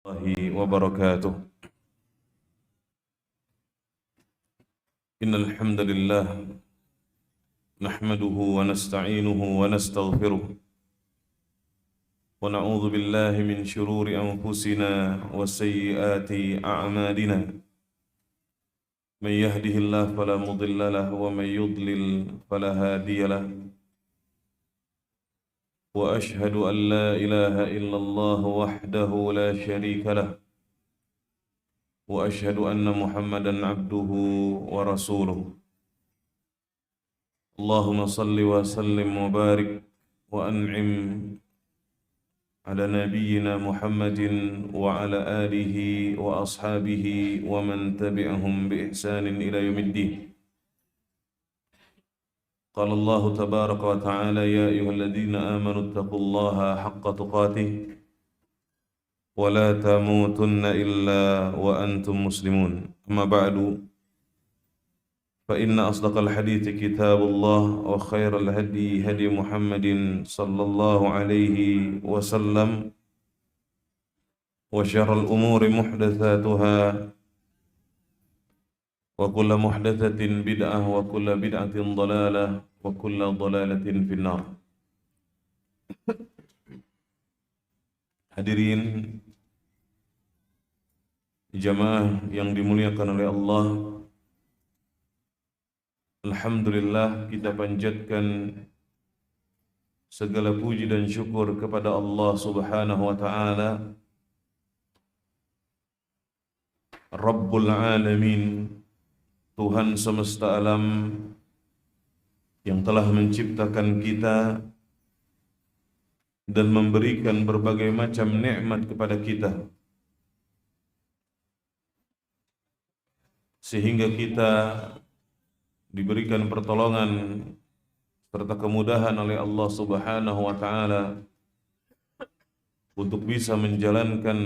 الله وبركاته. إن الحمد لله نحمده ونستعينه ونستغفره ونعوذ بالله من شرور أنفسنا وسيئات أعمالنا. من يهده الله فلا مضل له ومن يضلل فلا هادي له. وأشهد أن لا إله إلا الله وحده لا شريك له وأشهد أن محمدا عبده ورسوله. اللهم صل وسلم وبارك وأنعم على نبينا محمد وعلى آله وأصحابه ومن تبعهم بإحسان إلى يوم الدين. قال الله تبارك وتعالى: يا أيها الذين آمنوا اتقوا الله حق تقاته ولا تموتن إلا وأنتم مسلمون. أما بعد، فإن أصدق الحديث كتاب الله وخير الهدي هدي محمد صلى الله عليه وسلم وشر الأمور محدثاتها وكل محدثة بدعة وكل بدعة ضلالة وكل ضلالة في النار. Hadirin jamaah yang dimuliakan oleh Allah, alhamdulillah kita panjatkan segala puji dan syukur kepada Allah Subhanahu wa taala, Rabbul Alamin, Tuhan semesta alam yang telah menciptakan kita dan memberikan berbagai macam nikmat kepada kita, sehingga kita diberikan pertolongan serta kemudahan oleh Allah Subhanahu wa taala untuk bisa menjalankan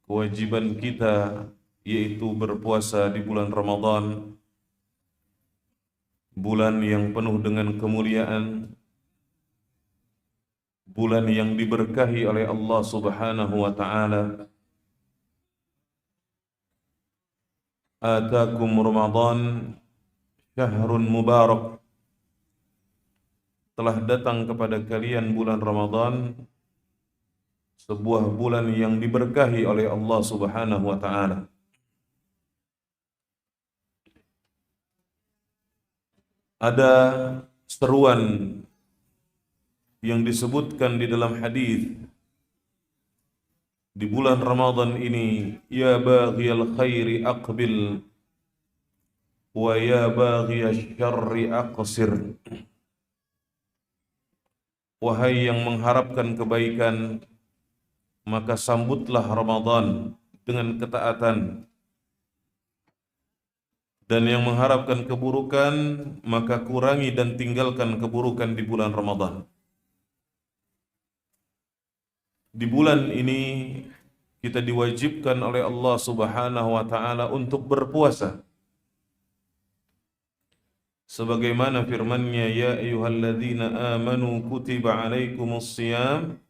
kewajiban kita, yaitu berpuasa di bulan Ramadan, bulan yang penuh dengan kemuliaan, bulan yang diberkahi oleh Allah Subhanahu wa taala. Atakum Ramadan syahrun mubarak. Telah datang kepada kalian bulan Ramadan, sebuah bulan yang diberkahi oleh Allah Subhanahu wa taala. Ada seruan yang disebutkan di dalam hadis di bulan Ramadan ini: ya baghiyal khairi aqbil wa ya baghiyasy syarri aqsir. Wahai yang mengharapkan kebaikan, maka sambutlah Ramadan dengan ketaatan, dan yang mengharapkan keburukan, maka kurangi dan tinggalkan keburukan di bulan Ramadan. Di bulan ini kita diwajibkan oleh Allah Subhanahu wa taala untuk berpuasa. Sebagaimana firman-Nya, ya ayyuhalladzina amanu kutiba alaikumus shiyam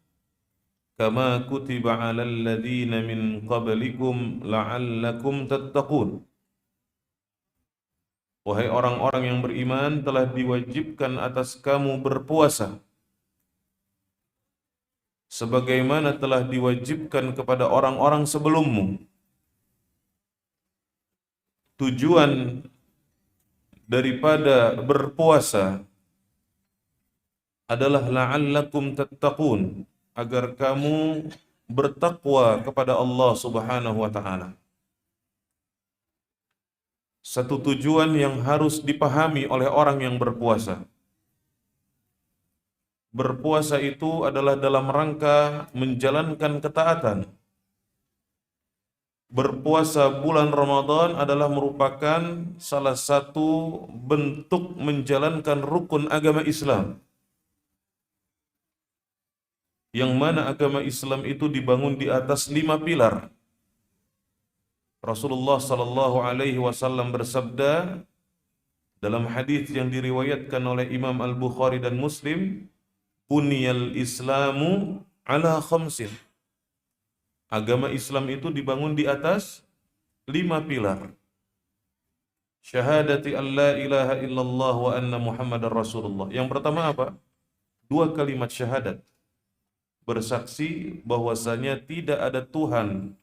kama kutiba alal ladzina min qablikum la'allakum tattaqun. Wahai orang-orang yang beriman, telah diwajibkan atas kamu berpuasa sebagaimana telah diwajibkan kepada orang-orang sebelummu. Tujuan daripada berpuasa adalah la'allakum tattaqun, agar kamu bertakwa kepada Allah Subhanahu wa taala. Satu tujuan yang harus dipahami oleh orang yang berpuasa. Berpuasa itu adalah dalam rangka menjalankan ketaatan. Berpuasa bulan Ramadan adalah merupakan salah satu bentuk menjalankan rukun agama Islam, yang mana agama Islam itu dibangun di atas 5 pilar. Rasulullah sallallahu alaihi wasallam bersabda dalam hadis yang diriwayatkan oleh Imam Al-Bukhari dan Muslim, buniyal Islamu ala khamsin. Agama Islam itu dibangun di atas 5 pilar. Syahadati an la ilaha illallah wa anna Muhammadar Rasulullah. Yang pertama apa? 2 kalimat syahadat. Bersaksi bahwasanya tidak ada Tuhan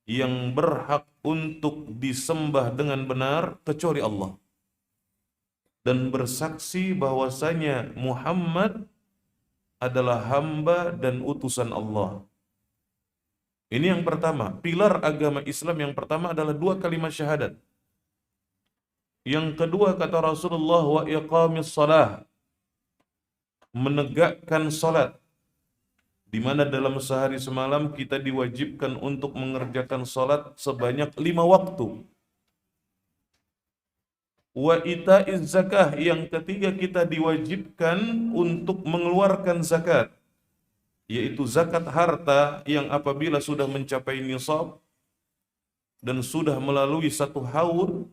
yang berhak untuk disembah dengan benar kecuali Allah. Dan bersaksi bahwasanya Muhammad adalah hamba dan utusan Allah. Ini yang pertama, pilar agama Islam yang pertama adalah 2 kalimat syahadat. Yang kedua kata Rasulullah, wa iqamis salah, menegakkan salat, di mana dalam sehari semalam kita diwajibkan untuk mengerjakan salat sebanyak 5 waktu. Wa ita'iz zakah, yang ketiga kita diwajibkan untuk mengeluarkan zakat, yaitu zakat harta yang apabila sudah mencapai nisab dan sudah melalui 1 haul,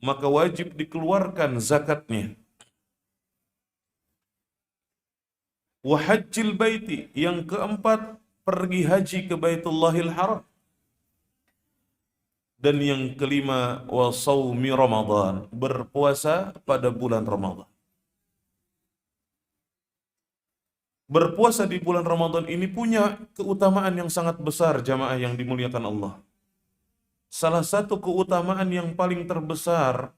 maka wajib dikeluarkan zakatnya. Wa hajjil baiti, yang keempat pergi haji ke Baitullahil Haram. Dan yang kelima, wa shaumi Ramadan, berpuasa pada bulan Ramadan. Berpuasa di bulan Ramadan ini punya keutamaan yang sangat besar, jamaah yang dimuliakan Allah. Salah satu keutamaan yang paling terbesar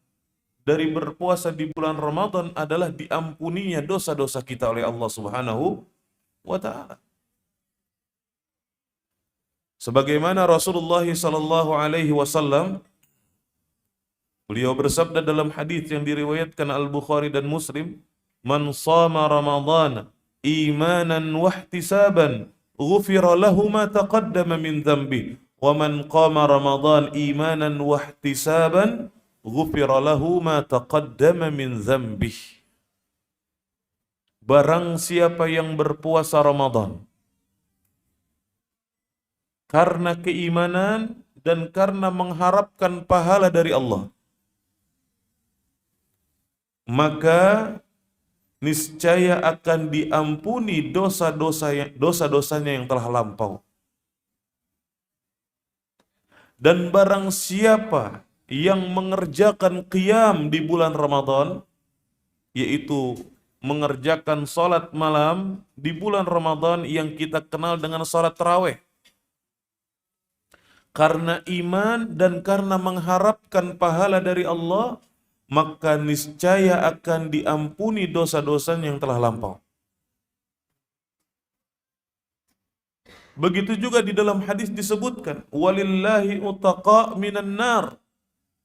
dari berpuasa di bulan Ramadan adalah diampuninya dosa-dosa kita oleh Allah Subhanahu wa ta'ala. Sebagaimana Rasulullah sallallahu alaihi wasallam, beliau bersabda dalam hadis yang diriwayatkan Al-Bukhari dan Muslim, "Man shama Ramadhana imanan wa ihtisaban, ghufira lahu ma taqaddama min dhanbi, wa man qama Ramadhan imanan wa ihtisaban, ghufira lahu ma taqaddama min dhanbi." Barang siapa yang berpuasa Ramadan karena keimanan dan karena mengharapkan pahala dari Allah, maka niscaya akan diampuni dosa-dosanya yang telah lampau. Dan barang siapa yang mengerjakan qiyam di bulan Ramadan, yaitu mengerjakan salat malam di bulan Ramadan yang kita kenal dengan salat tarawih, karena iman dan karena mengharapkan pahala dari Allah, maka niscaya akan diampuni dosa-dosanya yang telah lampau. Begitu juga di dalam hadis disebutkan, walillahi utaqa minan nar.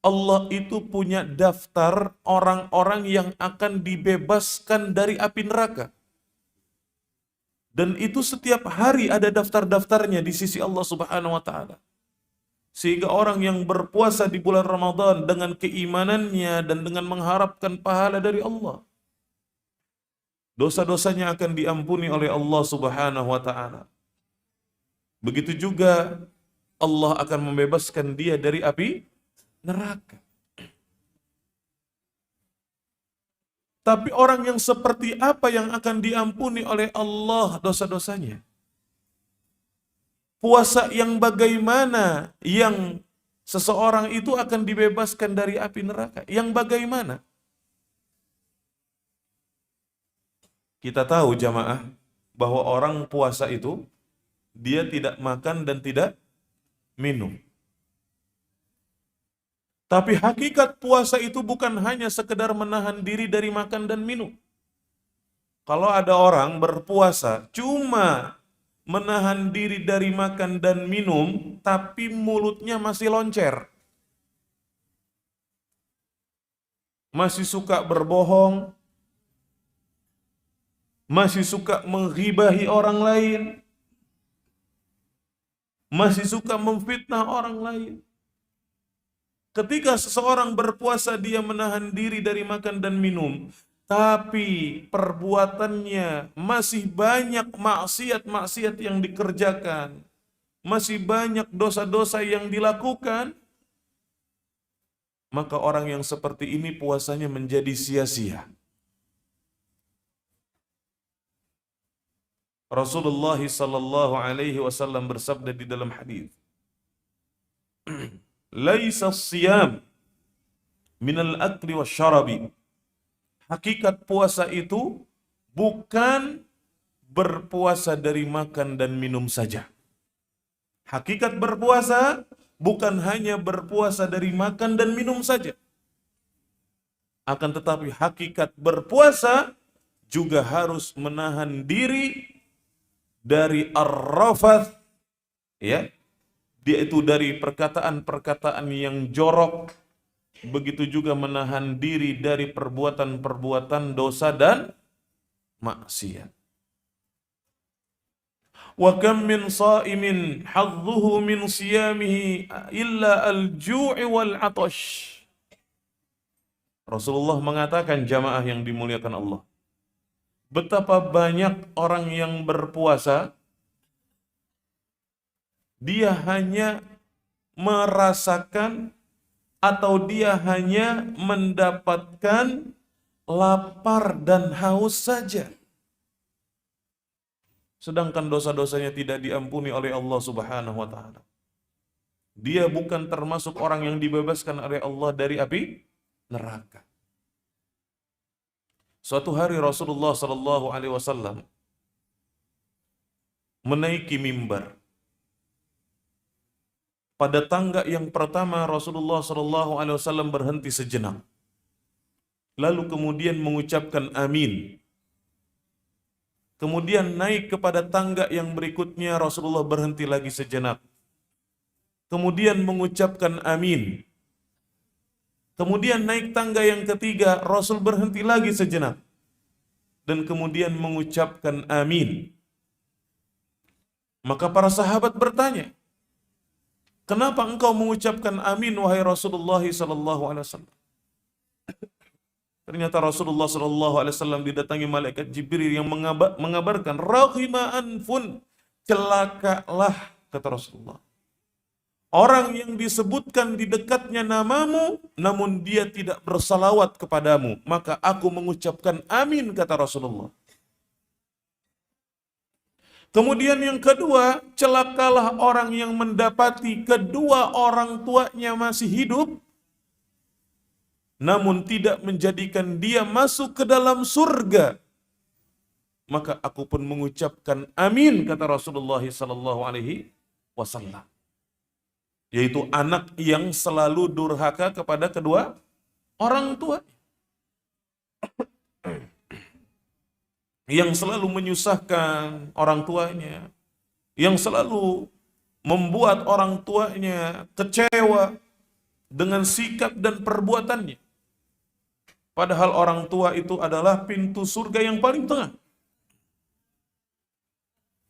Allah itu punya daftar orang-orang yang akan dibebaskan dari api neraka. Dan itu setiap hari ada daftar-daftarnya di sisi Allah Subhanahu wa ta'ala. Sehingga orang yang berpuasa di bulan Ramadan dengan keimanannya dan dengan mengharapkan pahala dari Allah, dosa-dosanya akan diampuni oleh Allah Subhanahu wa ta'ala. Begitu juga Allah akan membebaskan dia dari api neraka. Tapi orang yang seperti apa yang akan diampuni oleh Allah dosa-dosanya? Puasa yang bagaimana yang seseorang itu akan dibebaskan dari api neraka? Yang bagaimana? Kita tahu jamaah bahwa orang puasa itu dia tidak makan dan tidak minum. Tapi hakikat puasa itu bukan hanya sekedar menahan diri dari makan dan minum. Kalau ada orang berpuasa cuma menahan diri dari makan dan minum, tapi mulutnya masih loncer, masih suka berbohong, masih suka menghibahi orang lain, masih suka memfitnah orang lain. Ketika seseorang berpuasa dia menahan diri dari makan dan minum, tapi perbuatannya masih banyak maksiat-maksiat yang dikerjakan, masih banyak dosa-dosa yang dilakukan, maka orang yang seperti ini puasanya menjadi sia-sia. Rasulullah sallallahu alaihi wasallam bersabda di dalam hadis, "Laisa siyam minal akli wasyarabi." Hakikat puasa itu bukan berpuasa dari makan dan minum saja. Hakikat berpuasa bukan hanya berpuasa dari makan dan minum saja. Akan tetapi hakikat berpuasa juga harus menahan diri dari ar-rafath, ya, dia itu dari perkataan-perkataan yang jorok, begitu juga menahan diri dari perbuatan-perbuatan dosa dan maksiat. Wa kam min sha'imin hadduhu min siyamihi illa al-ju'i wal 'atash. Rasulullah mengatakan, jamaah yang dimuliakan Allah, betapa banyak orang yang berpuasa, dia hanya merasakan atau dia hanya mendapatkan lapar dan haus saja. Sedangkan dosa-dosanya tidak diampuni oleh Allah Subhanahu wa taala. Dia bukan termasuk orang yang dibebaskan oleh Allah dari api neraka. Suatu hari Rasulullah sallallahu alaihi wasallam menaiki mimbar. Pada tangga yang pertama Rasulullah sallallahu alaihi wasallam berhenti sejenak. Lalu kemudian mengucapkan amin. Kemudian naik kepada tangga yang berikutnya, Rasulullah berhenti lagi sejenak. Kemudian mengucapkan amin. Kemudian naik tangga yang ketiga, Rasul berhenti lagi sejenak. Dan kemudian mengucapkan amin. Maka para sahabat bertanya, "Kenapa engkau mengucapkan amin, wahai Rasulullah sallallahu alaihi wasallam?" Ternyata Rasulullah sallallahu alaihi wasallam didatangi malaikat Jibril yang mengabarkan, "Raghima anfun," celakalah, kata Rasulullah, orang yang disebutkan di dekatnya namamu, namun dia tidak bersalawat kepadamu, maka aku mengucapkan amin, kata Rasulullah. Kemudian yang kedua, celakalah orang yang mendapati kedua orang tuanya masih hidup, namun tidak menjadikan dia masuk ke dalam surga, maka aku pun mengucapkan amin, kata Rasulullah sallallahu alaihi wasallam. Yaitu anak yang selalu durhaka kepada kedua orang tua, yang selalu menyusahkan orang tuanya, yang selalu membuat orang tuanya kecewa dengan sikap dan perbuatannya. Padahal orang tua itu adalah pintu surga yang paling tengah.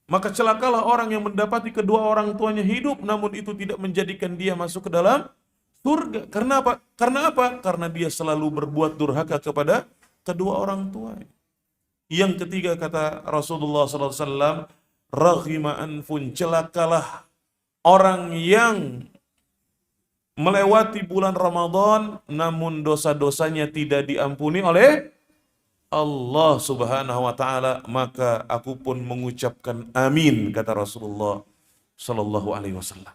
Maka celakalah orang yang mendapati kedua orang tuanya hidup, namun itu tidak menjadikan dia masuk ke dalam surga. Karena apa? Karena dia selalu berbuat durhaka kepada kedua orang tuanya. Yang ketiga, kata Rasulullah SAW, "Raghima anfun," celakalah orang yang melewati bulan Ramadan, namun dosa-dosanya tidak diampuni oleh Allah Subhanahu wa taala, maka aku pun mengucapkan amin, kata Rasulullah sallallahu alaihi wasallam.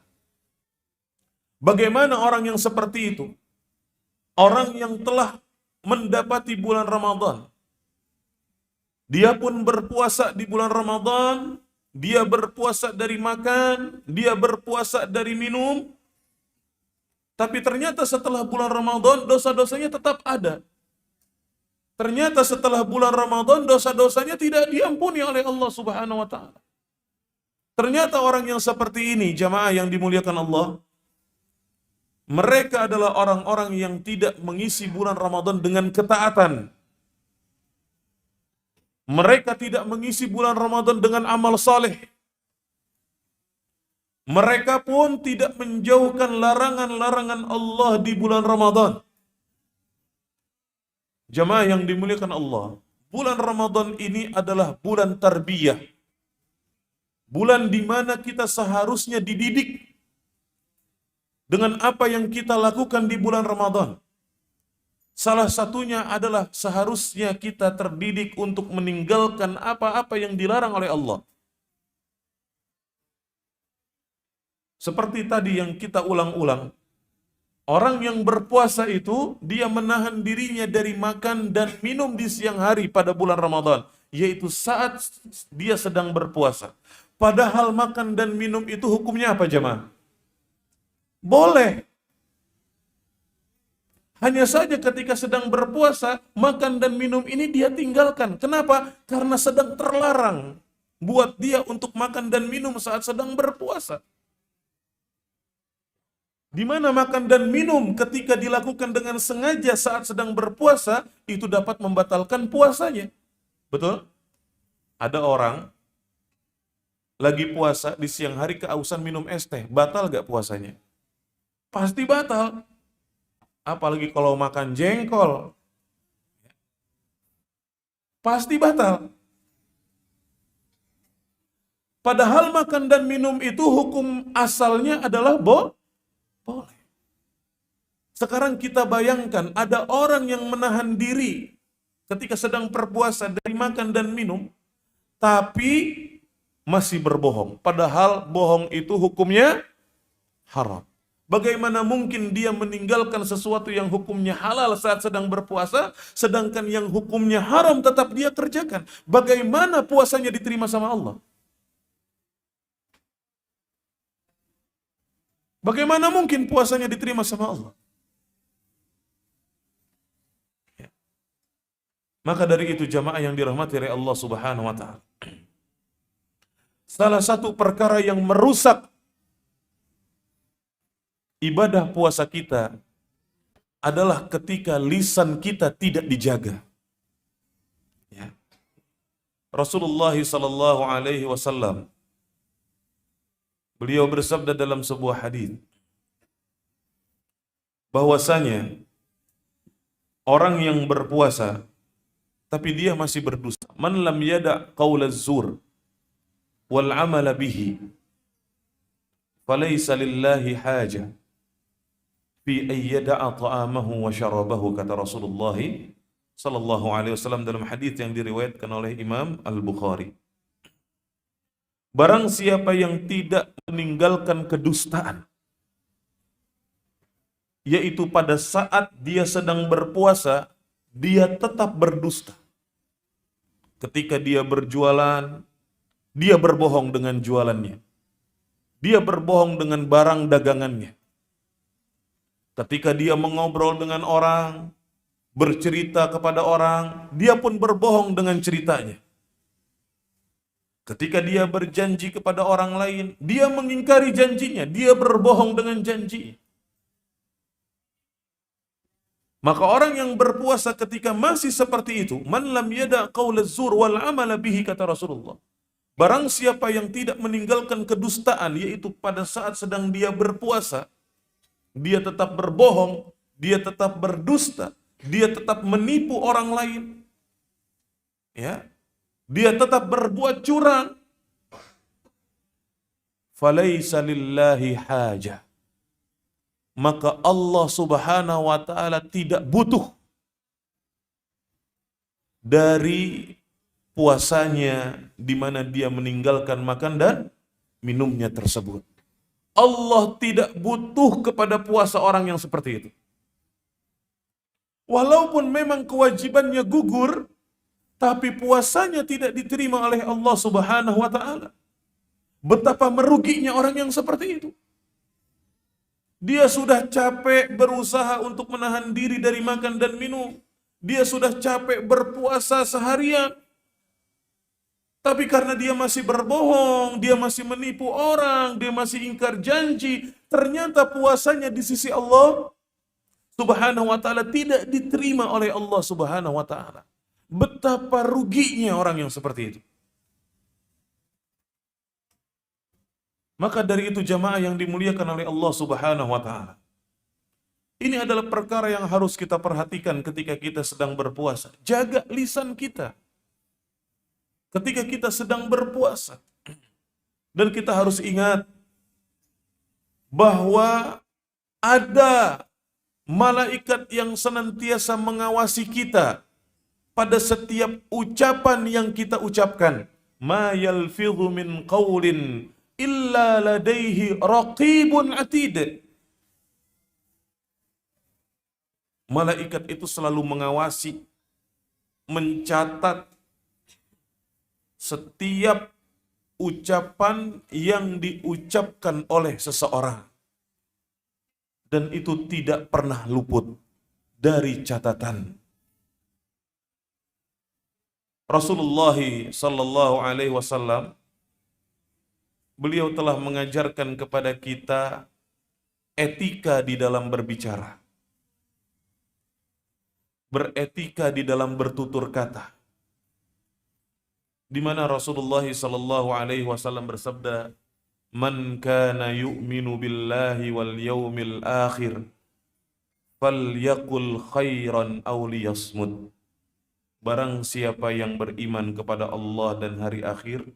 Bagaimana orang yang seperti itu? Orang yang telah mendapati bulan Ramadan, dia pun berpuasa di bulan Ramadan, dia berpuasa dari makan, dia berpuasa dari minum, tapi ternyata setelah bulan Ramadan dosa-dosanya tetap ada. Ternyata setelah bulan Ramadan dosa-dosanya tidak diampuni oleh Allah Subhanahu wa taala. Ternyata orang yang seperti ini, jamaah yang dimuliakan Allah, mereka adalah orang-orang yang tidak mengisi bulan Ramadan dengan ketaatan. Mereka tidak mengisi bulan Ramadan dengan amal saleh. Mereka pun tidak menjauhkan larangan-larangan Allah di bulan Ramadan. Jamaah yang dimuliakan Allah, bulan Ramadan ini adalah bulan tarbiyah. Bulan di mana kita seharusnya dididik dengan apa yang kita lakukan di bulan Ramadan. Salah satunya adalah seharusnya kita terdidik untuk meninggalkan apa-apa yang dilarang oleh Allah. Seperti tadi yang kita ulang-ulang, orang yang berpuasa itu dia menahan dirinya dari makan dan minum di siang hari pada bulan Ramadan, yaitu saat dia sedang berpuasa. Padahal makan dan minum itu hukumnya apa jemaah? Boleh. Hanya saja ketika sedang berpuasa, makan dan minum ini dia tinggalkan. Kenapa? Karena sedang terlarang buat dia untuk makan dan minum saat sedang berpuasa. Di mana makan dan minum ketika dilakukan dengan sengaja saat sedang berpuasa, itu dapat membatalkan puasanya. Betul? Ada orang lagi puasa, di siang hari kehausan minum es teh, batal gak puasanya? Pasti batal. Apalagi kalau makan jengkol, pasti batal. Padahal makan dan minum itu hukum asalnya adalah boleh. Sekarang kita bayangkan ada orang yang menahan diri ketika sedang berpuasa dari makan dan minum, tapi masih berbohong. Padahal bohong itu hukumnya haram. Bagaimana mungkin dia meninggalkan sesuatu yang hukumnya halal saat sedang berpuasa, sedangkan yang hukumnya haram tetap dia kerjakan? Bagaimana puasanya diterima sama Allah? Bagaimana mungkin puasanya diterima sama Allah? Ya. Maka dari itu jamaah yang dirahmati oleh Allah Subhanahu wa taala, salah satu perkara yang merusak ibadah puasa kita adalah ketika lisan kita tidak dijaga. Ya. Rasulullah sallallahu alaihi wasallam beliau bersabda dalam sebuah hadis bahwasanya orang yang berpuasa tapi dia masih berdusta, man lam yada qaulaz zur wal amala bihi falaysa lillahi haja fi an yada'a ta'amahu wa syarabahu, kata Rasulullah sallallahu alaihi wasallam dalam hadis yang diriwayatkan oleh Imam Al-Bukhari. Barang siapa yang tidak meninggalkan kedustaan, yaitu pada saat dia sedang berpuasa, dia tetap berdusta. Ketika dia berjualan, dia berbohong dengan jualannya. Dia berbohong dengan barang dagangannya. Ketika dia mengobrol dengan orang, bercerita kepada orang, dia pun berbohong dengan ceritanya. Ketika dia berjanji kepada orang lain, dia mengingkari janjinya, dia berbohong dengan janji. Maka orang yang berpuasa ketika masih seperti itu, man lam yada qaulaz zur wal amala bihi, kata Rasulullah. Barang siapa yang tidak meninggalkan kedustaan, yaitu pada saat sedang dia berpuasa, dia tetap berbohong, dia tetap berdusta, dia tetap menipu orang lain, ya, dia tetap berbuat curang, falaisa lillahi haja, maka Allah Subhanahu wa taala tidak butuh dari puasanya di mana dia meninggalkan makan dan minumnya tersebut. Allah tidak butuh kepada puasa orang yang seperti itu. Walaupun memang kewajibannya gugur, tapi puasanya tidak diterima oleh Allah Subhanahu wa taala. Betapa meruginya orang yang seperti itu. Dia sudah capek berusaha untuk menahan diri dari makan dan minum. Dia sudah capek berpuasa seharian. Tapi karena dia masih berbohong, dia masih menipu orang, dia masih ingkar janji, ternyata puasanya di sisi Allah Subhanahu wa taala tidak diterima oleh Allah Subhanahu wa taala. Betapa ruginya orang yang seperti itu. Maka dari itu jamaah yang dimuliakan oleh Allah Subhanahu wa taala, ini adalah perkara yang harus kita perhatikan ketika kita sedang berpuasa. Jaga lisan kita ketika kita sedang berpuasa. Dan kita harus ingat bahwa ada malaikat yang senantiasa mengawasi kita pada setiap ucapan yang kita ucapkan. Ma yalfidhu min qawlin illa ladaihi raqibun atid. Malaikat itu selalu mengawasi, mencatat setiap ucapan yang diucapkan oleh seseorang. Dan itu tidak pernah luput dari catatan. Rasulullah sallallahu alaihi wasallam, beliau telah mengajarkan kepada kita etika di dalam berbicara, beretika di dalam bertutur kata, di mana Rasulullah sallallahu alaihi wasallam bersabda, "Man kana yu'minu billahi wal yaumil akhir falyaqul khairan aw liyasmut." Barang siapa yang beriman kepada Allah dan hari akhir,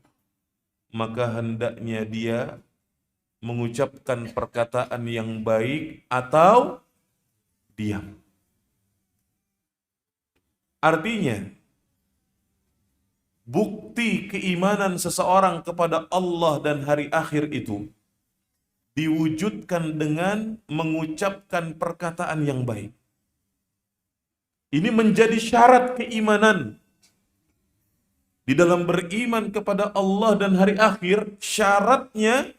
maka hendaknya dia mengucapkan perkataan yang baik atau diam. Artinya, bukti keimanan seseorang kepada Allah dan hari akhir itu diwujudkan dengan mengucapkan perkataan yang baik. Ini menjadi syarat keimanan. Di dalam beriman kepada Allah dan hari akhir, syaratnya,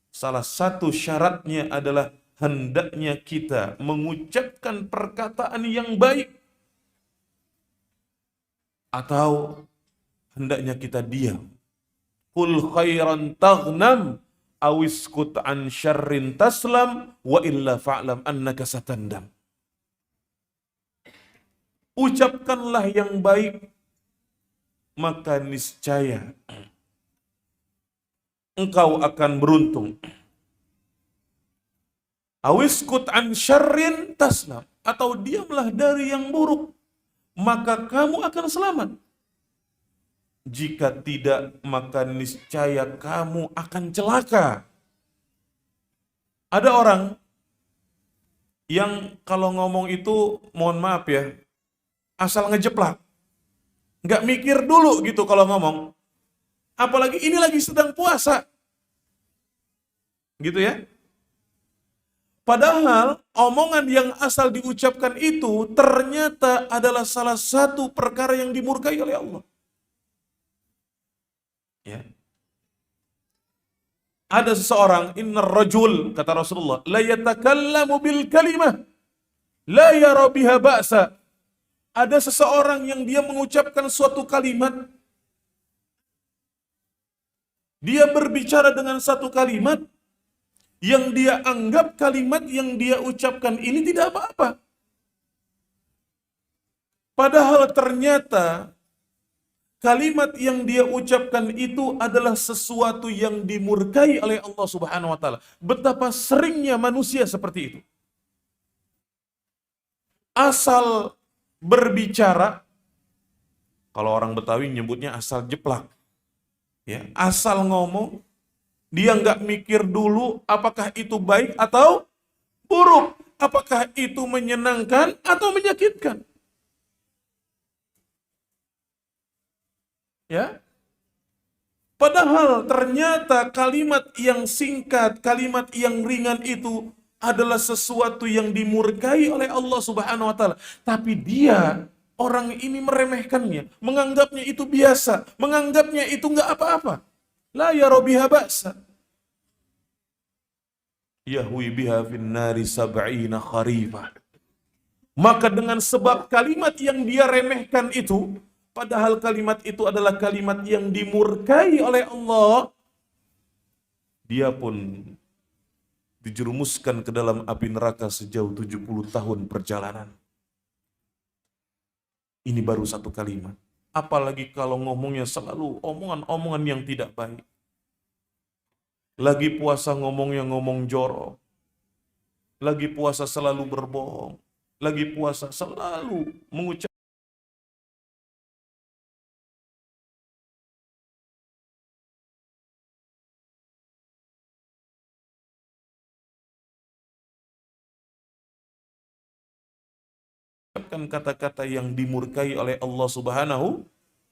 salah satu syaratnya adalah hendaknya kita mengucapkan perkataan yang baik atau hendaknya kita diam. Qul khairan taghnam awiskut an syarrin taslam wa illa fa'lam annaka satandam. Ucapkanlah yang baik, maka niscaya engkau akan beruntung. Awiskut an syarrin taslam, atau diamlah dari yang buruk, maka kamu akan selamat. Jika tidak, maka niscaya kamu akan celaka. Ada orang yang kalau ngomong itu, mohon maaf ya, asal ngejeplak. Nggak mikir dulu gitu kalau ngomong. Apalagi ini lagi sedang puasa. Gitu ya. Padahal omongan yang asal diucapkan itu ternyata adalah salah satu perkara yang dimurkai oleh Allah. Ya. Ada seseorang, innar rajul, kata Rasulullah, la yatakallamu bil kalimah la yara biha ba'sa. Ada seseorang yang dia mengucapkan suatu kalimat, dia berbicara dengan satu kalimat yang dia anggap kalimat yang dia ucapkan ini tidak apa-apa. Padahal ternyata kalimat yang dia ucapkan itu adalah sesuatu yang dimurkai oleh Allah Subhanahu wa taala. Betapa seringnya manusia seperti itu. Asal berbicara, kalau orang Betawi nyebutnya asal jeplak. Ya, asal ngomong, dia nggak mikir dulu apakah itu baik atau buruk, apakah itu menyenangkan atau menyakitkan. Ya. Padahal ternyata kalimat yang singkat, kalimat yang ringan itu adalah sesuatu yang dimurkai oleh Allah Subhanahu wa taala. Tapi dia, orang ini meremehkannya, menganggapnya itu biasa, menganggapnya itu enggak apa-apa. La yara biha ba'sa. Yahwi biha fin nari sab'ina kharifah. Maka dengan sebab kalimat yang dia remehkan itu, padahal kalimat itu adalah kalimat yang dimurkai oleh Allah, dia pun dijerumuskan ke dalam api neraka sejauh 70 tahun perjalanan. Ini baru satu kalimat. Apalagi kalau ngomongnya selalu omongan-omongan yang tidak baik. Lagi puasa ngomongnya ngomong jorok. Lagi puasa selalu berbohong. Lagi puasa selalu mengucapkan kata-kata yang dimurkai oleh Allah Subhanahu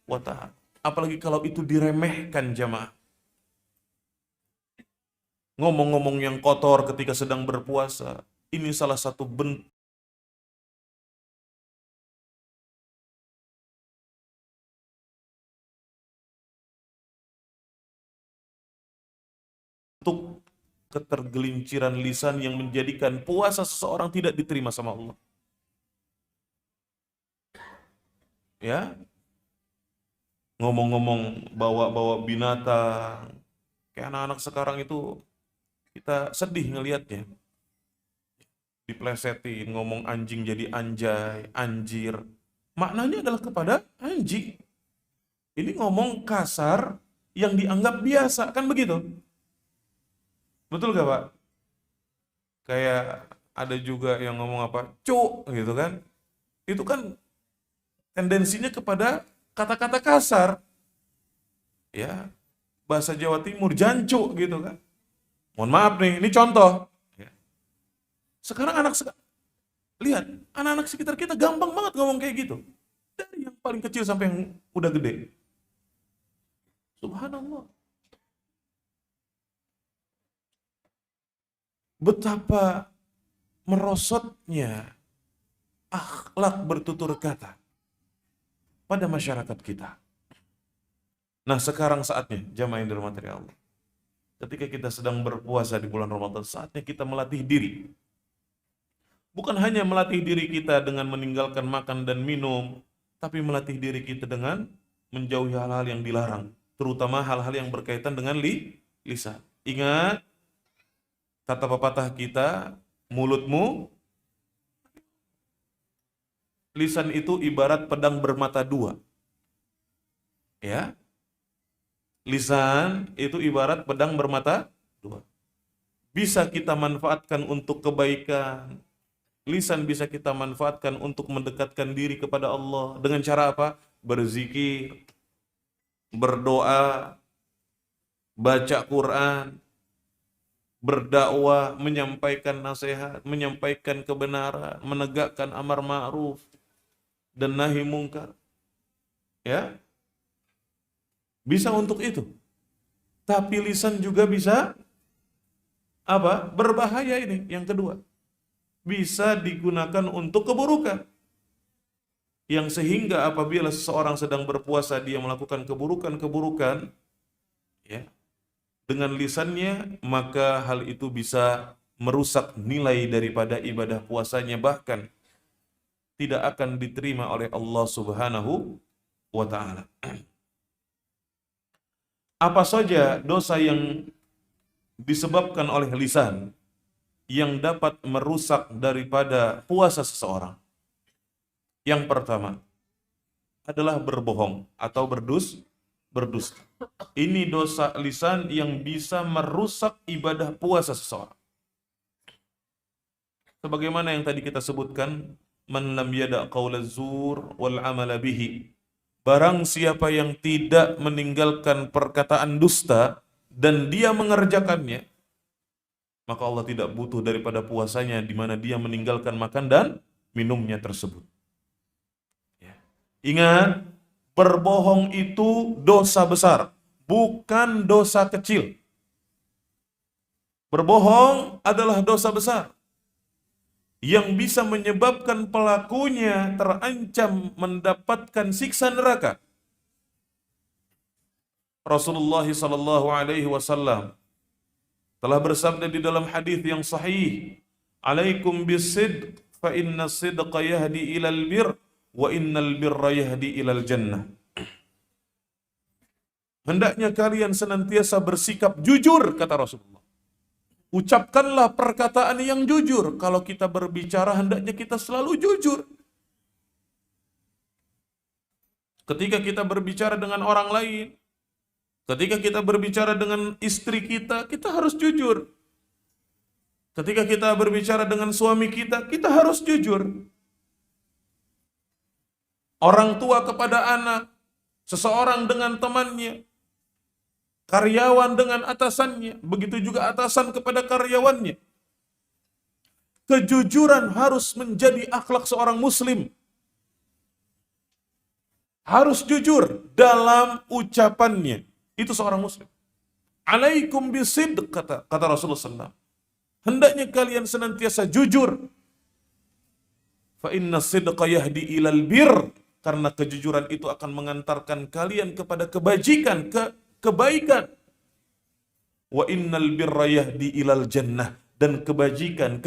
wa ta'ala. Apalagi kalau itu diremehkan jamaah. ngomong-ngomong yang kotor ketika sedang berpuasa. Ini salah satu bentuk ketergelinciran lisan yang menjadikan puasa seseorang tidak diterima sama Allah. Ya, ngomong-ngomong bawa-bawa binatang, kayak anak-anak sekarang itu kita sedih ngelihatnya. Diplesetin, ngomong anjing jadi anjay, anjir. Maknanya adalah kepada anjing. Ini ngomong kasar yang dianggap biasa, kan begitu? Betul gak Pak? Kayak ada juga yang ngomong apa, cuk gitu kan. Itu kan tendensinya kepada kata-kata kasar. Ya, bahasa Jawa Timur, jancuk gitu kan. Mohon maaf nih, ini contoh. Ya. Sekarang lihat, anak-anak sekitar kita gampang banget ngomong kayak gitu. Dari yang paling kecil sampai yang udah gede. Subhanallah. Betapa merosotnya akhlak bertutur kata pada masyarakat kita. Nah, sekarang saatnya jamaah yang dirahmati Allah. Ketika kita sedang berpuasa di bulan Ramadan, saatnya kita melatih diri. Bukan hanya melatih diri kita dengan meninggalkan makan dan minum, tapi melatih diri kita dengan menjauhi hal-hal yang dilarang, terutama hal-hal yang berkaitan dengan lisan. Ingat kata pepatah kita, mulutmu, lisan itu ibarat pedang bermata dua. Ya, lisan itu ibarat pedang bermata dua. Bisa kita manfaatkan untuk kebaikan. Lisan bisa kita manfaatkan untuk mendekatkan diri kepada Allah. Dengan cara apa? Berzikir, berdoa, baca Quran, berdakwah, menyampaikan nasihat, menyampaikan kebenaran, menegakkan amar ma'ruf dan nahi mungkar. Ya, bisa untuk itu. Tapi lisan juga bisa apa? Berbahaya ini. Yang kedua, bisa digunakan untuk keburukan. Yang sehingga apabila seseorang sedang berpuasa dia melakukan keburukan-keburukan, ya, dengan lisannya, maka hal itu bisa merusak nilai daripada ibadah puasanya, bahkan tidak akan diterima oleh Allah Subhanahu wa ta'ala. Apa saja dosa yang disebabkan oleh lisan yang dapat merusak daripada puasa seseorang? Yang pertama adalah berbohong atau berdusta. Ini dosa lisan yang bisa merusak ibadah puasa seseorang. Sebagaimana yang tadi kita sebutkan, man lam yada' qaulaz zur wal amala bihi. Barang siapa yang tidak meninggalkan perkataan dusta dan dia mengerjakannya, maka Allah tidak butuh daripada puasanya di mana dia meninggalkan makan dan minumnya tersebut. Ya. Ingat, berbohong itu dosa besar, bukan dosa kecil. Berbohong adalah dosa besar yang bisa menyebabkan pelakunya terancam mendapatkan siksa neraka. Rasulullah sallallahu alaihi wasallam telah bersabda di dalam hadis yang sahih, "Alaikum bisidq fa inna sidqa yahdi ilal bir wa innal birra yahdi ilal jannah." Hendaknya kalian senantiasa bersikap jujur, kata Rasulullah. Ucapkanlah perkataan yang jujur. Kalau kita berbicara, hendaknya kita selalu jujur. Ketika kita berbicara dengan orang lain, ketika kita berbicara dengan istri kita, kita harus jujur. Ketika kita berbicara dengan suami kita harus jujur. Orang tua kepada anak, seseorang dengan temannya, karyawan dengan atasannya, begitu juga atasan kepada karyawannya. Kejujuran harus menjadi akhlak seorang muslim. Harus jujur dalam ucapannya. Itu seorang muslim. Alaikum bisidq, kata Rasulullah SAW. Hendaknya kalian senantiasa jujur. Fa inna sidqa yahdi ilal bir. Karena kejujuran itu akan mengantarkan kalian kepada kebajikan, kebaikan. Wa innal birra yahdi ilal jannah. Dan kebaikan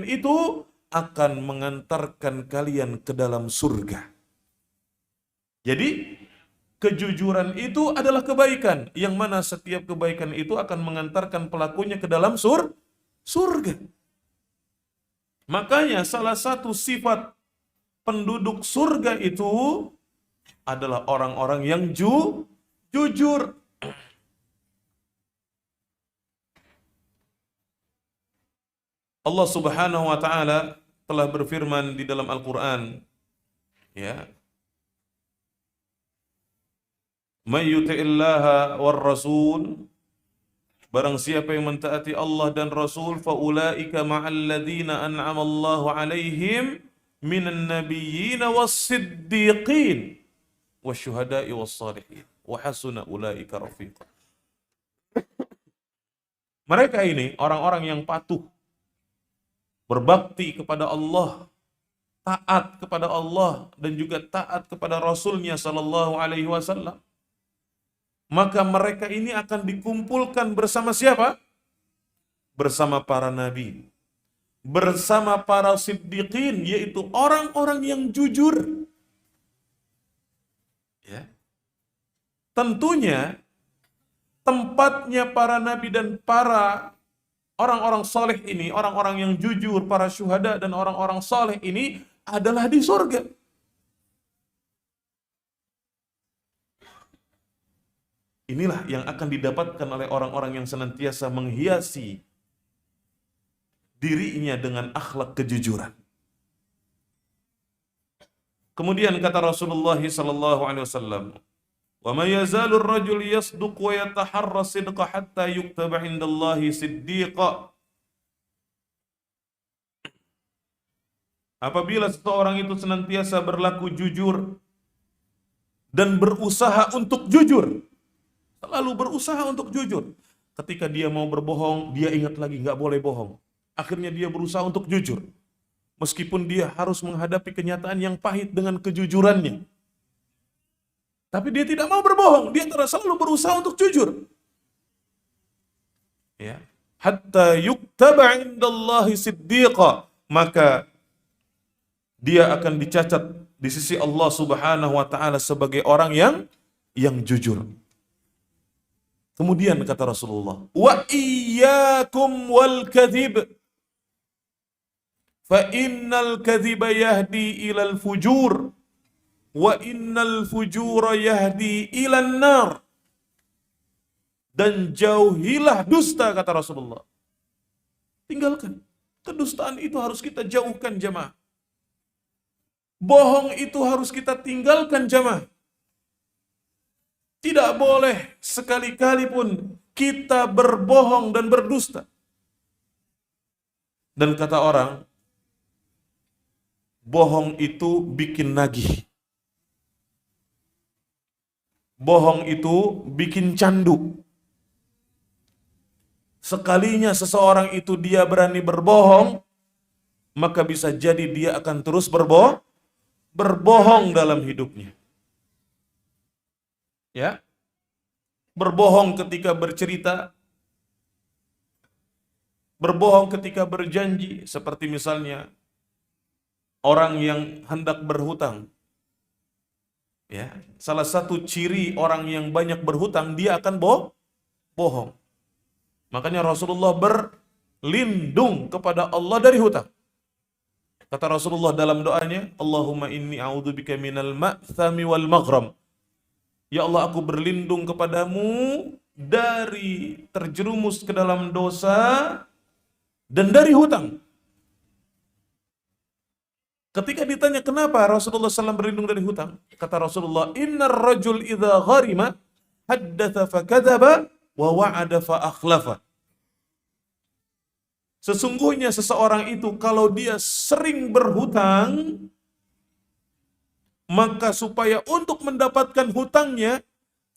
itu akan mengantarkan kalian ke dalam surga. Jadi, kejujuran itu adalah kebaikan. Yang mana setiap kebaikan itu akan mengantarkan pelakunya ke dalam surga. Makanya salah satu sifat penduduk surga itu adalah orang-orang yang jujur. Allah Subhanahu wa taala telah berfirman di dalam Al-Qur'an, ya. May yuti'illaha war rasul, barang siapa yang mentaati Allah dan Rasul, fa ulaika ma'al ladzina an'ama Allahu 'alaihim minan nabiyyin was-siddiqin wasyuhada'i was-shalihin wa hasuna ulaika rafiqa. Mereka ini orang-orang yang patuh, berbakti kepada Allah, taat kepada Allah dan juga taat kepada Rasulnya sallallahu alaihi wasallam. Maka mereka ini akan dikumpulkan bersama siapa? Bersama para nabi, bersama para siddiqin, yaitu orang-orang yang jujur. Ya. Tentunya tempatnya para nabi dan para orang-orang saleh ini, orang-orang yang jujur, para syuhada dan orang-orang saleh ini adalah di surga. Inilah yang akan didapatkan oleh orang-orang yang senantiasa menghiasi dirinya dengan akhlak kejujuran. Kemudian kata Rasulullah sallallahu alaihi wasallam, "Wa may yazalu ar-rajul yasduq wa yataharra sidqa hatta yuktaba 'indallahi siddiqa." Apabila seseorang itu senantiasa berlaku jujur dan berusaha untuk jujur, selalu berusaha untuk jujur. Ketika dia mau berbohong, dia ingat lagi nggak boleh bohong. Akhirnya dia berusaha untuk jujur. Meskipun dia harus menghadapi kenyataan yang pahit dengan kejujurannya. Tapi dia tidak mau berbohong, dia terus selalu berusaha untuk jujur. Ya. Hatta yuktaba 'indallahi siddiqa, maka dia akan dicatat di sisi Allah Subhanahu wa taala sebagai orang yang jujur. Kemudian kata Rasulullah, "Wa iyyakum wal kadhib, fa innal kadhiba yahdi ilal fujur, wa innal fujura yahdi ilan nar." Dan jauhilah dusta, kata Rasulullah. Tinggalkan. Kedustaan itu harus kita jauhkan, jamaah. Bohong itu harus kita tinggalkan, jamaah. Tidak boleh sekali-kali pun kita berbohong dan berdusta. Dan kata orang, bohong itu bikin nagih. Bohong itu bikin candu. Sekalinya seseorang itu dia berani berbohong, maka bisa jadi dia akan terus berbohong dalam hidupnya. Ya, berbohong ketika bercerita, berbohong ketika berjanji, seperti misalnya orang yang hendak berhutang. Ya, salah satu ciri orang yang banyak berhutang, dia akan bohong. Makanya Rasulullah berlindung kepada Allah dari hutang. Kata Rasulullah dalam doanya, "Allahumma inni a'udzubika minal ma'thami wal maghram." Ya Allah, aku berlindung kepadamu dari terjerumus ke dalam dosa dan dari hutang. Ketika ditanya kenapa Rasulullah SAW berlindung dari hutang, kata Rasulullah, "Innar rajul idza gharima haddatha fakadzaba wa wa'ada fa akhlafa." Sesungguhnya seseorang itu kalau dia sering berhutang, maka supaya untuk mendapatkan hutangnya,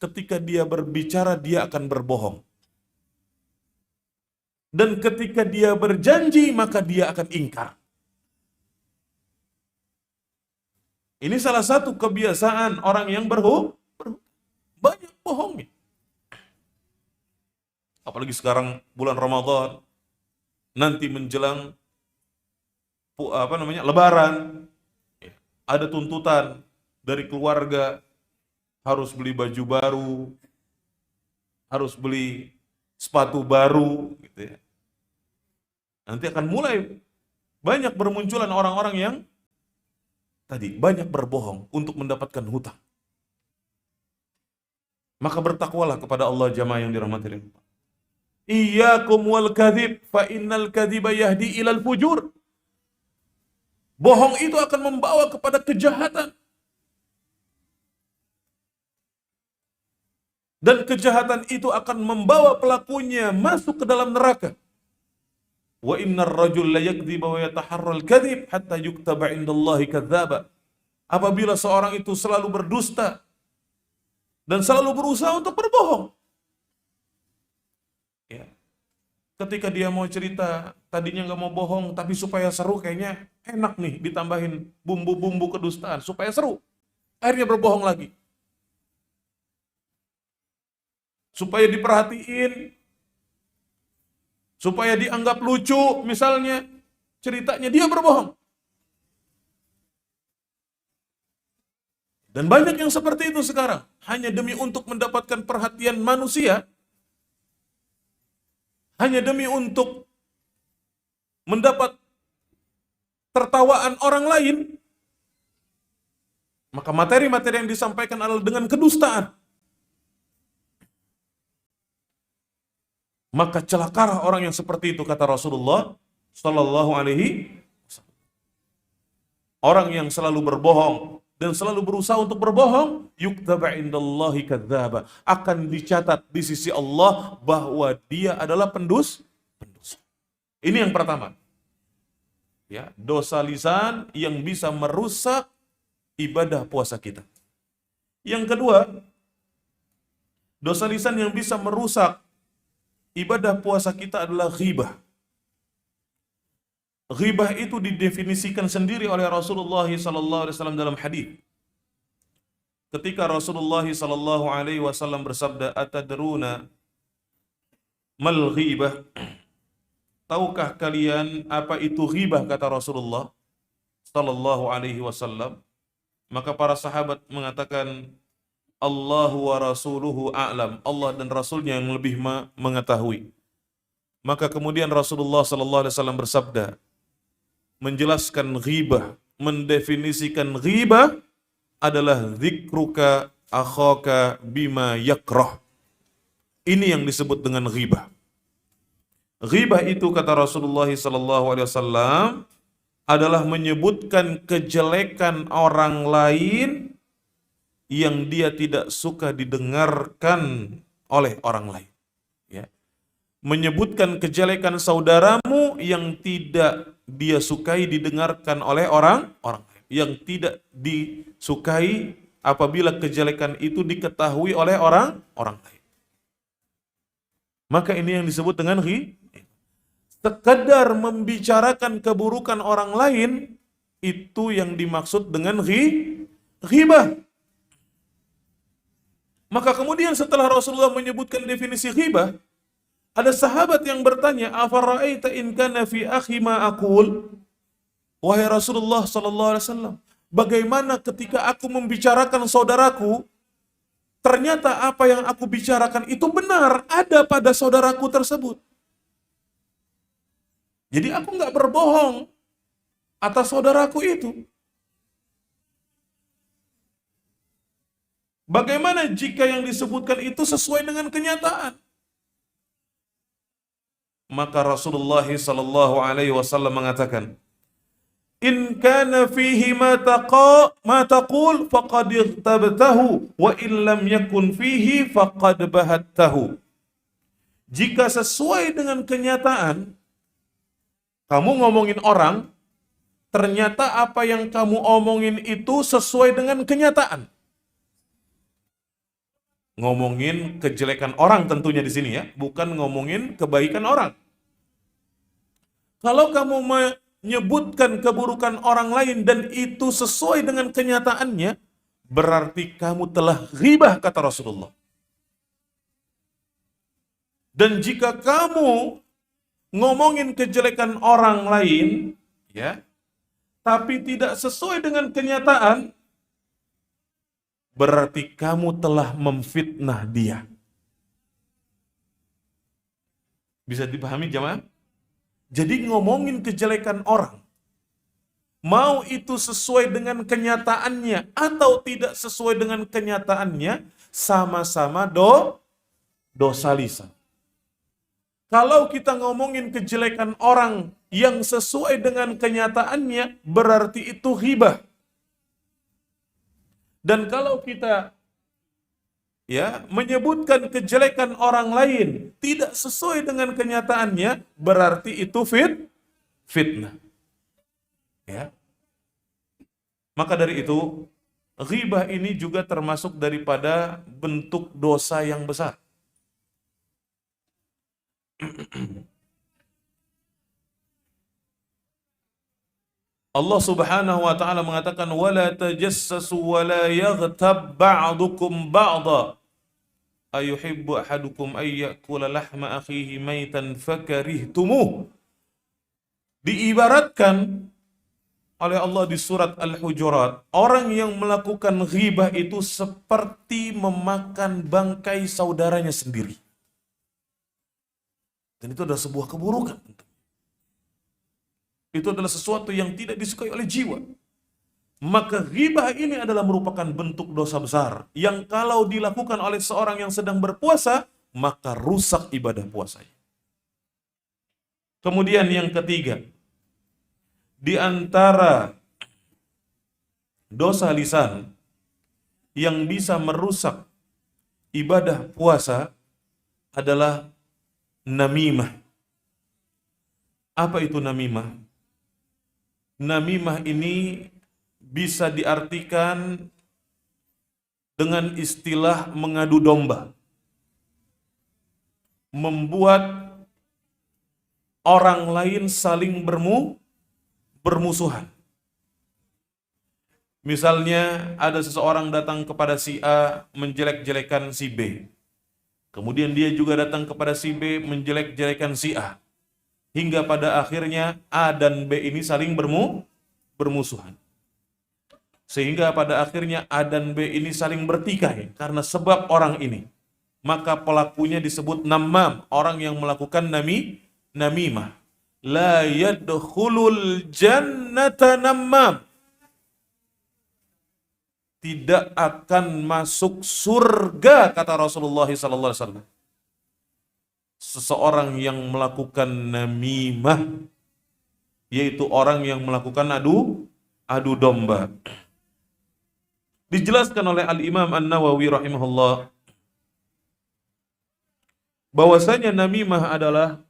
ketika dia berbicara dia akan berbohong. Dan ketika dia berjanji maka dia akan ingkar. Ini salah satu kebiasaan orang yang banyak bohongnya. Apalagi sekarang bulan Ramadan, nanti menjelang Lebaran, ada tuntutan dari keluarga harus beli baju baru, harus beli sepatu baru, gitu ya. Nanti akan mulai banyak bermunculan orang-orang yang tadi banyak berbohong untuk mendapatkan hutang. Maka bertakwalah kepada Allah jamaah yang dirahmati Allah. Iyyakum wal kadzib fa innal kadziba yahdi ilal fujur. Bohong itu akan membawa kepada kejahatan. Dan kejahatan itu akan membawa pelakunya masuk ke dalam neraka. Wa innar rajul la yakdziba wa yataharral kadzib hatta yuktaba indallahi kadzdzaba. Apabila seorang itu selalu berdusta dan selalu berusaha untuk berbohong. Ya. Ketika dia mau cerita, tadinya nggak mau bohong, tapi supaya seru kayaknya enak nih ditambahin bumbu-bumbu kedustaan supaya seru. Akhirnya berbohong lagi. Supaya diperhatiin, supaya dianggap lucu, misalnya ceritanya dia berbohong. Dan banyak yang seperti itu sekarang, hanya demi untuk mendapatkan perhatian manusia, hanya demi untuk mendapat tertawaan orang lain, maka materi-materi yang disampaikan adalah dengan kedustaan. Maka celakalah orang yang seperti itu, kata Rasulullah Sallallahu Alaihi Wasallam. Orang yang selalu berbohong dan selalu berusaha untuk berbohong, yuktaba indallahi kadzdzaba, akan dicatat di sisi Allah bahwa dia adalah pendusta. Ini yang pertama. Ya, dosa lisan yang bisa merusak ibadah puasa kita. Yang kedua, dosa lisan yang bisa merusak ibadah puasa kita adalah ghibah. Ghibah itu didefinisikan sendiri oleh Rasulullah SAW dalam hadis. Ketika Rasulullah SAW bersabda, "Atadruna mal ghibah?" Tahukah kalian apa itu ghibah, kata Rasulullah SAW. Maka para sahabat mengatakan, Allahu wa rasuluhu a'lam. Allah dan Rasulnya yang lebih mengetahui. Maka kemudian Rasulullah SAW bersabda, menjelaskan ghibah, mendefinisikan ghibah adalah dzikruka akhaka bima yakrah. Ini yang disebut dengan ghibah. Ghibah itu, kata Rasulullah SAW, adalah menyebutkan kejelekan orang lain yang dia tidak suka didengarkan oleh orang lain. Ya. Menyebutkan kejelekan saudaramu yang tidak dia sukai didengarkan oleh orang lain. Yang tidak disukai apabila kejelekan itu diketahui oleh orang lain. Maka ini yang disebut dengan ghibah. Sekedar membicarakan keburukan orang lain, itu yang dimaksud dengan ghibah. Maka kemudian setelah Rasulullah menyebutkan definisi ghibah, ada sahabat yang bertanya, "Afara'aita in kana fi akhi ma aqul?" Wahai Rasulullah sallallahu alaihi wasallam, bagaimana ketika aku membicarakan saudaraku, ternyata apa yang aku bicarakan itu benar ada pada saudaraku tersebut. Jadi aku nggak berbohong atas saudaraku itu. Bagaimana jika yang disebutkan itu sesuai dengan kenyataan? Maka Rasulullah sallallahu alaihi wasallam mengatakan, "In kana fihi ma taqul faqad ightabtahu wa in lam yakun fihi faqad bahattahu." Jika sesuai dengan kenyataan, kamu ngomongin orang, ternyata apa yang kamu omongin itu sesuai dengan kenyataan. Ngomongin kejelekan orang tentunya di sini ya, bukan ngomongin kebaikan orang. Kalau kamu menyebutkan keburukan orang lain dan itu sesuai dengan kenyataannya, berarti kamu telah ghibah, kata Rasulullah. Dan jika kamu ngomongin kejelekan orang lain, ya, tapi tidak sesuai dengan kenyataan, berarti kamu telah memfitnah dia. Bisa dipahami jemaah? Jadi ngomongin kejelekan orang, mau itu sesuai dengan kenyataannya atau tidak sesuai dengan kenyataannya, sama-sama dosa lisan. Kalau kita ngomongin kejelekan orang yang sesuai dengan kenyataannya, berarti itu ghibah. Dan kalau kita menyebutkan kejelekan orang lain tidak sesuai dengan kenyataannya, berarti itu fitnah. Ya. Maka dari itu, ghibah ini juga termasuk daripada bentuk dosa yang besar. Allah Subhanahu wa taala mengatakan wala tajassasu wala yaghtab ba'dukum ba'dha ayuhibbu ahadukum ay ya'kula lahma akhihi maitan fakarihtumuh. Diibaratkan oleh Allah di surat Al-Hujurat, orang yang melakukan ghibah itu seperti memakan bangkai saudaranya sendiri. Dan itu adalah sebuah keburukan. Itu adalah sesuatu yang tidak disukai oleh jiwa. Maka ghibah ini adalah merupakan bentuk dosa besar yang kalau dilakukan oleh seorang yang sedang berpuasa, maka rusak ibadah puasanya. Kemudian yang ketiga, di antara dosa lisan yang bisa merusak ibadah puasa adalah namimah. Apa itu namimah? Namimah ini bisa diartikan dengan istilah mengadu domba. Membuat orang lain saling bermusuhan. Misalnya ada seseorang datang kepada si A menjelek-jelekan si B. Kemudian dia juga datang kepada si B menjelek-jelekan si A. Hingga pada akhirnya A dan B ini saling bermusuhan. Sehingga pada akhirnya A dan B ini saling bertikai karena sebab orang ini. Maka pelakunya disebut namam, orang yang melakukan namimah. La yadkhulul jannata namam. Tidak akan masuk surga, kata Rasulullah SAW. Seseorang yang melakukan namimah, yaitu orang yang melakukan adu domba. Dijelaskan oleh Al-Imam An-Nawawi rahimahullah bahwasanya namimah adalah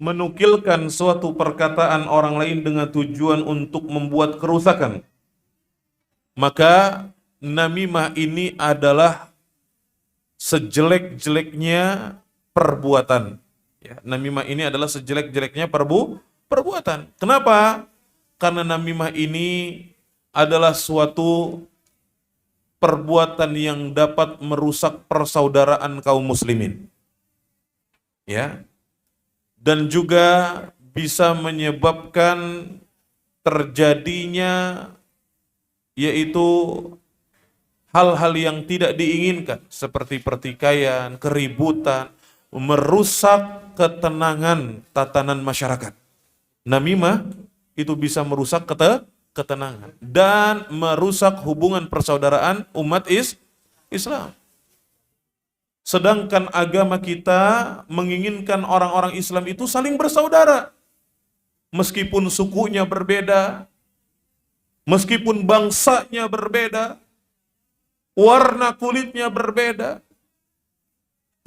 menukilkan suatu perkataan orang lain dengan tujuan untuk membuat kerusakan. Maka namimah ini adalah sejelek-jeleknya perbuatan. Ya, namimah ini adalah sejelek-jeleknya perbuatan. Kenapa? Karena namimah ini adalah suatu perbuatan yang dapat merusak persaudaraan kaum muslimin. Ya. Dan juga bisa menyebabkan terjadinya yaitu hal-hal yang tidak diinginkan seperti pertikaian, keributan, merusak ketenangan tatanan masyarakat. Namimah itu bisa merusak ketenangan dan merusak hubungan persaudaraan umat Islam. Sedangkan agama kita menginginkan orang-orang Islam itu saling bersaudara. Meskipun sukunya berbeda, meskipun bangsanya berbeda, warna kulitnya berbeda,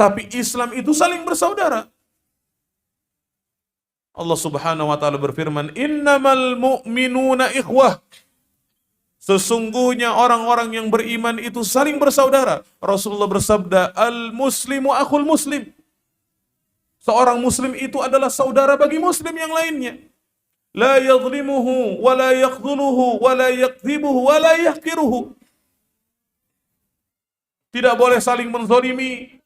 tapi Islam itu saling bersaudara. Allah Subhanahu wa taala berfirman, "Innamal mu'minuna ikhwah." Sesungguhnya orang-orang yang beriman itu saling bersaudara. Rasulullah bersabda, al-muslimu akhul muslim. Seorang muslim itu adalah saudara bagi muslim yang lainnya. La yadhlimuhu, wa la yakhdhuluhu, wa la yakdhibuhu, wa la yahkiruhu. Tidak boleh saling menzalimi.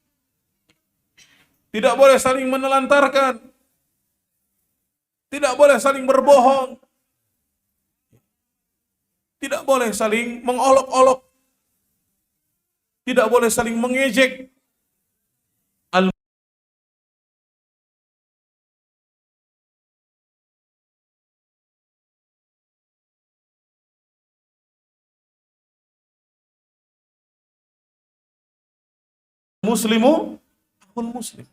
Tidak boleh saling menelantarkan. Tidak boleh saling berbohong. Tidak boleh saling mengolok-olok. Tidak boleh saling mengejek. Muslimu akul muslim.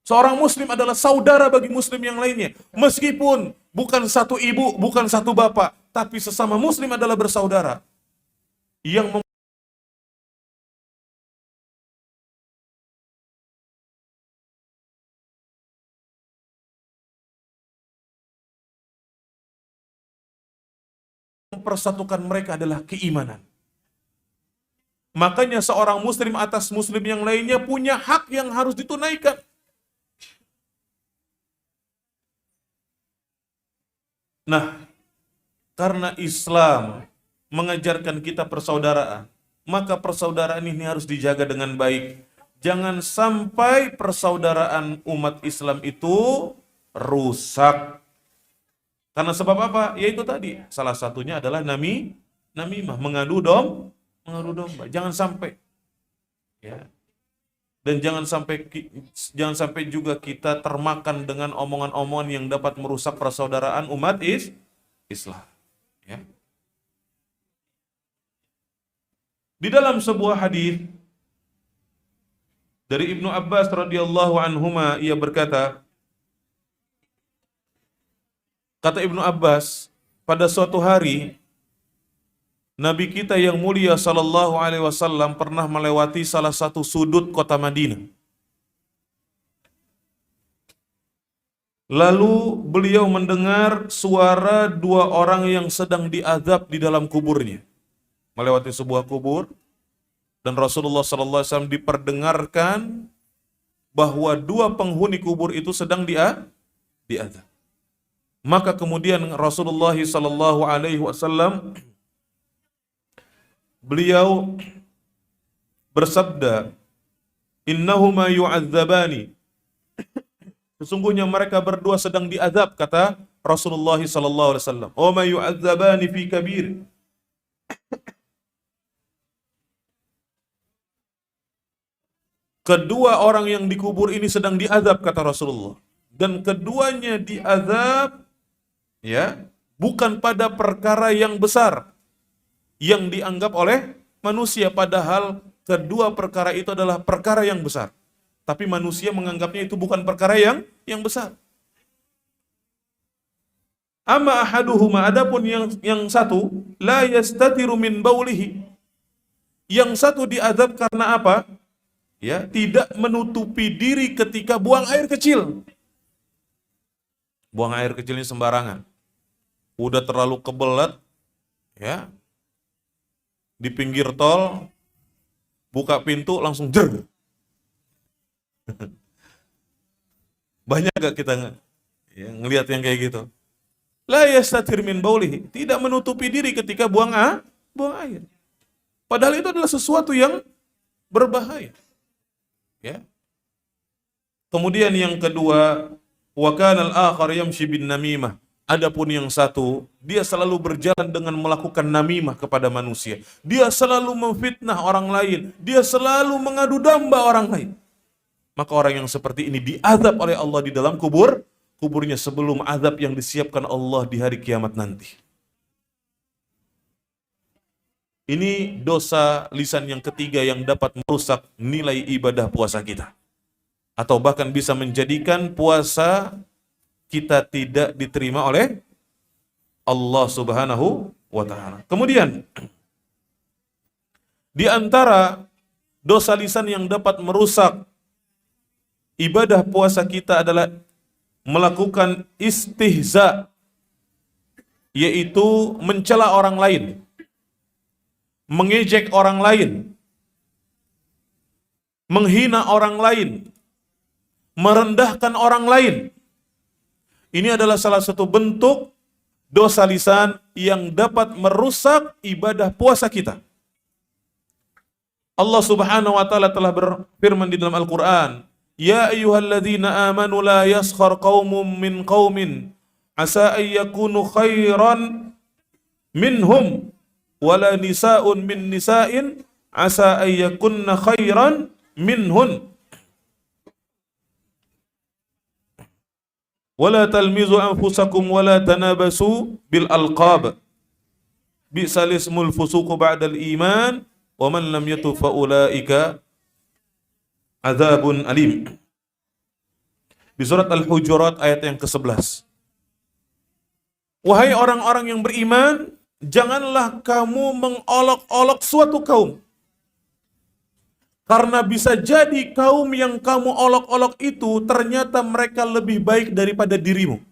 Seorang muslim adalah saudara bagi muslim yang lainnya. Meskipun bukan satu ibu, bukan satu bapak, tapi sesama muslim adalah bersaudara. Yang mempersatukan mereka adalah keimanan. Makanya seorang muslim atas muslim yang lainnya punya hak yang harus ditunaikan. Nah, karena Islam mengajarkan kita persaudaraan, maka persaudaraan ini harus dijaga dengan baik. Jangan sampai persaudaraan umat Islam itu rusak. Karena sebab apa? Yaitu tadi, salah satunya adalah namimah, mengadu domba. Jangan sampai. Ya. Dan jangan sampai juga kita termakan dengan omongan-omongan yang dapat merusak persaudaraan umat Islam. Ya. Di dalam sebuah hadis dari Ibnu Abbas radhiyallahu anhuma, ia berkata, kata Ibnu Abbas, pada suatu hari Nabi kita yang mulia sallallahu alaihi wasallam pernah melewati salah satu sudut kota Madinah. Lalu beliau mendengar suara dua orang yang sedang diazab di dalam kuburnya. Melewati sebuah kubur, dan Rasulullah sallallahu alaihi wasallam diperdengarkan bahwa dua penghuni kubur itu sedang diazab. Maka kemudian Rasulullah sallallahu alaihi wasallam beliau bersabda, innahuma yu'adzabani. Sesungguhnya mereka berdua sedang diazab, kata Rasulullah sallallahu alaihi wasallam. Wa ma yu'adzabani fi kabir. Kedua orang yang dikubur ini sedang diazab, kata Rasulullah. Dan keduanya diazab, ya, bukan pada perkara yang besar yang dianggap oleh manusia, padahal kedua perkara itu adalah perkara yang besar. Tapi manusia menganggapnya itu bukan perkara yang besar. Amma ahaduhuma, adapun yang satu, la yastatiru min baulihi. Yang satu diazab karena apa? Ya, tidak menutupi diri ketika buang air kecil. Buang air kecilnya sembarangan. Udah terlalu kebelet, ya, di pinggir tol, buka pintu langsung jer. Banyak gak kita ngelihat yang kayak gitu? La yastatir min baulihi, tidak menutupi diri ketika buang air. Padahal itu adalah sesuatu yang berbahaya. Ya. Kemudian yang kedua, wa kana al-akhar yamshi bin namimah. Adapun yang satu, dia selalu berjalan dengan melakukan namimah kepada manusia. Dia selalu memfitnah orang lain. Dia selalu mengadu domba orang lain. Maka orang yang seperti ini diazab oleh Allah di dalam kuburnya sebelum azab yang disiapkan Allah di hari kiamat nanti. Ini dosa lisan yang ketiga yang dapat merusak nilai ibadah puasa kita. Atau bahkan bisa menjadikan puasa kita tidak diterima oleh Allah Subhanahu wa ta'ala. Kemudian, di antara dosa lisan yang dapat merusak ibadah puasa kita adalah melakukan istihza, yaitu mencela orang lain, mengejek orang lain, menghina orang lain, merendahkan orang lain. Ini adalah salah satu bentuk dosa lisan yang dapat merusak ibadah puasa kita. Allah Subhanahu wa taala telah berfirman di dalam Al-Qur'an, "Ya ayyuhalladzina amanu la yaskhar qaumun min qaumin asa ay yakunu khairan minhum wala nisa'un min nisa'in asa ay yakunna khairan minhun wala talmizu anfusakum wala tanabasu bil alqab bi'sal ismul fusuqu ba'dal iman wa man lam yatub fa ulaika adzabun alim." Di surat Al-Hujurat ayat yang ke-11. Wahai orang-orang yang beriman, janganlah kamu mengolok-olok suatu kaum. Karena bisa jadi kaum yang kamu olok-olok itu ternyata mereka lebih baik daripada dirimu.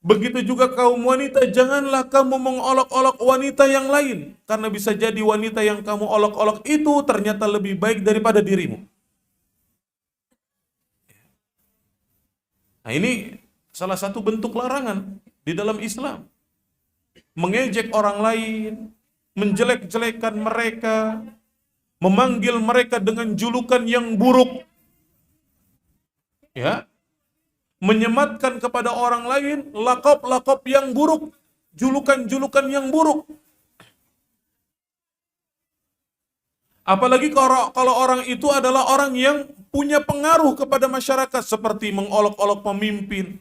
Begitu juga kaum wanita, janganlah kamu mengolok-olok wanita yang lain. Karena bisa jadi wanita yang kamu olok-olok itu ternyata lebih baik daripada dirimu. Nah, ini salah satu bentuk larangan di dalam Islam. Mengejek orang lain, menjelek-jelekan mereka, memanggil mereka dengan julukan yang buruk. Ya. Menyematkan kepada orang lain lakop-lakop yang buruk, julukan-julukan yang buruk. Apalagi kalau orang itu adalah orang yang punya pengaruh kepada masyarakat, seperti mengolok-olok pemimpin,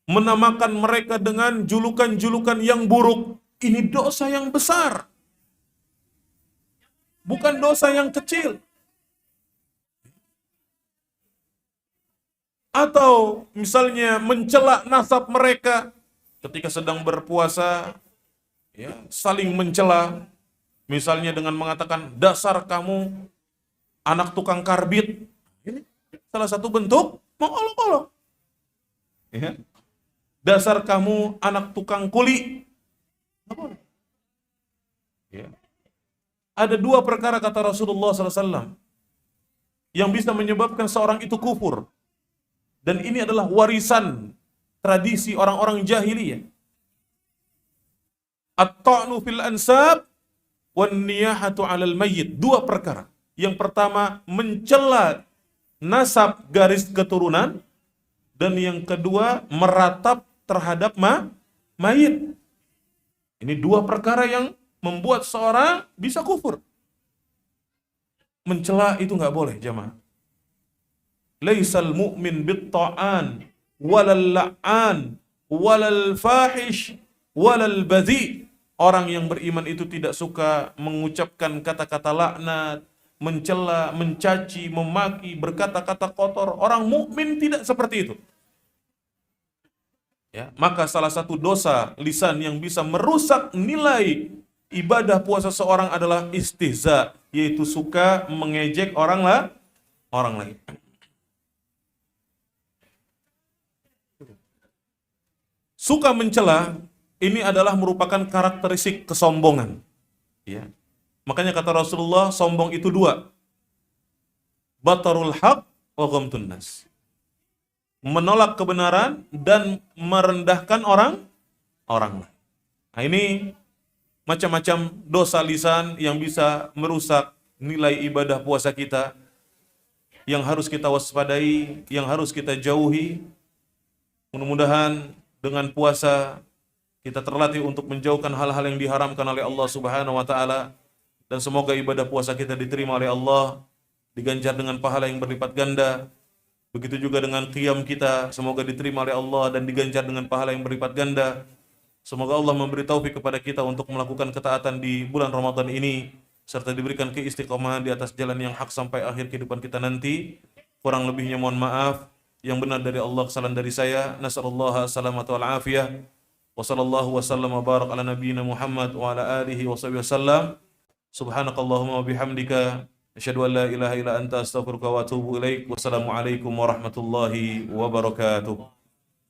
menamakan mereka dengan julukan-julukan yang buruk. Ini dosa yang besar, bukan dosa yang kecil. Atau misalnya mencela nasab mereka ketika sedang berpuasa, ya, saling mencela, misalnya dengan mengatakan dasar kamu anak tukang karbit. Ini salah satu bentuk mengolok-olok. Ya. Dasar kamu anak tukang kuli. Ya. Ada dua perkara kata Rasulullah SAW yang bisa menyebabkan seorang itu kufur. Dan ini adalah warisan tradisi orang-orang jahiliyah. At-ta'nu fil ansab wan niyahatu 'alal mayyit. Dua perkara. Yang pertama mencela nasab garis keturunan, dan yang kedua meratap terhadap mayit. Ini dua perkara yang membuat seorang bisa kufur. Mencela itu nggak boleh, jamaah. Laisal mu'min bit-ta'an walal la'an walal fahish walal badhi. Orang yang beriman itu tidak suka mengucapkan kata-kata laknat, mencela, mencaci, memaki, berkata-kata kotor. Orang mukmin tidak seperti itu. Ya, maka salah satu dosa lisan yang bisa merusak nilai ibadah puasa seorang adalah istihza, yaitu suka mengejek orang lain. Suka mencela ini adalah merupakan karakteristik kesombongan. Ya. Makanya kata Rasulullah, sombong itu dua. Batarul haq wa ghamtun nas. Menolak kebenaran dan merendahkan orang lain. Nah, ini macam-macam dosa lisan yang bisa merusak nilai ibadah puasa kita, yang harus kita waspadai, yang harus kita jauhi. Mudah-mudahan dengan puasa kita terlatih untuk menjauhkan hal-hal yang diharamkan oleh Allah Subhanahu wa taala, dan semoga ibadah puasa kita diterima oleh Allah, diganjar dengan pahala yang berlipat ganda. Begitu juga dengan qiyam kita, semoga diterima oleh Allah dan diganjar dengan pahala yang berlipat ganda. Semoga Allah memberi taufik kepada kita untuk melakukan ketaatan di bulan Ramadan ini, serta diberikan keistiqomahan di atas jalan yang hak sampai akhir kehidupan kita nanti. Kurang lebihnya mohon maaf. Yang benar dari Allah, kesalahan dari saya. Nasallallahu salamatu wal afiyah. Wa sallallahu wasallam wa barak ala nabiyyina Muhammad wa ala alihi wa sahbihi wasallam. Subhanakallahumma wa bihamdika asyhadu an la ilaha illa anta astaghfiruka wa atubu ilaik. Wassalamualaikum warahmatullahi wabarakatuh.